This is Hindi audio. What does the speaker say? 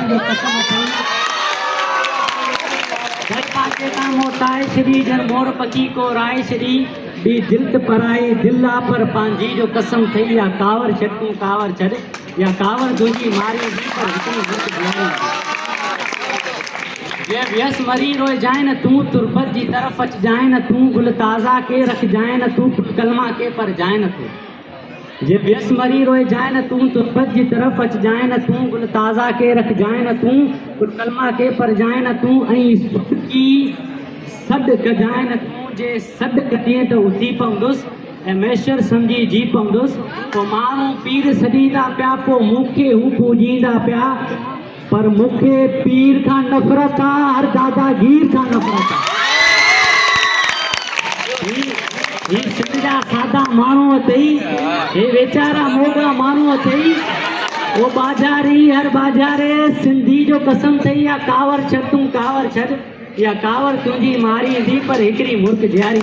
जो कसम थई घर पाके ता मोटाए श्री जन मोर पकी को राय श्री दी दिल त पराए दिला पर पांजी जो कसम थई या कावर छड़ तू कावर छड़ या कावर दूजी मारी दी पर हिकड़ी मुर्क ध्याई ये व्यस मरी रोए जाए न तू तुरबत जी तरफ अच जाए न तू गुल ताजा के रख जाए न तू कलमा के पर जाए न तू जे व्यस मरी रोए जाए न तू तुरबत जी तरफ अच जाए न तू गुल ताजा के रख जाए न तू गुल कलमा के पर जाए न तू ऐं सुख की सड कजाए न तू जे सड कटीअ त उथी पवंदुसि ऐं मैशर सम्झी जी पवंदुसि पोइ माण्हू पीर सॾींदा पिया पोइ मूंखे हू पूॼींदा पिया पर मूंखे पीर खां नफ़रत आहे हर दादागीर खां नफ़रत आहे ही सिंध जा सादा माण्हू अथई हे वेचारा मोगा माण्हू अथई वो बाजारी हर बाजारे सिंधी जो कसम थई या कावर छड़ तूं कावर छड़ या कावर तुंहिंजी मारी ईंदी पर हिकिड़ी मुर्क ॾियारी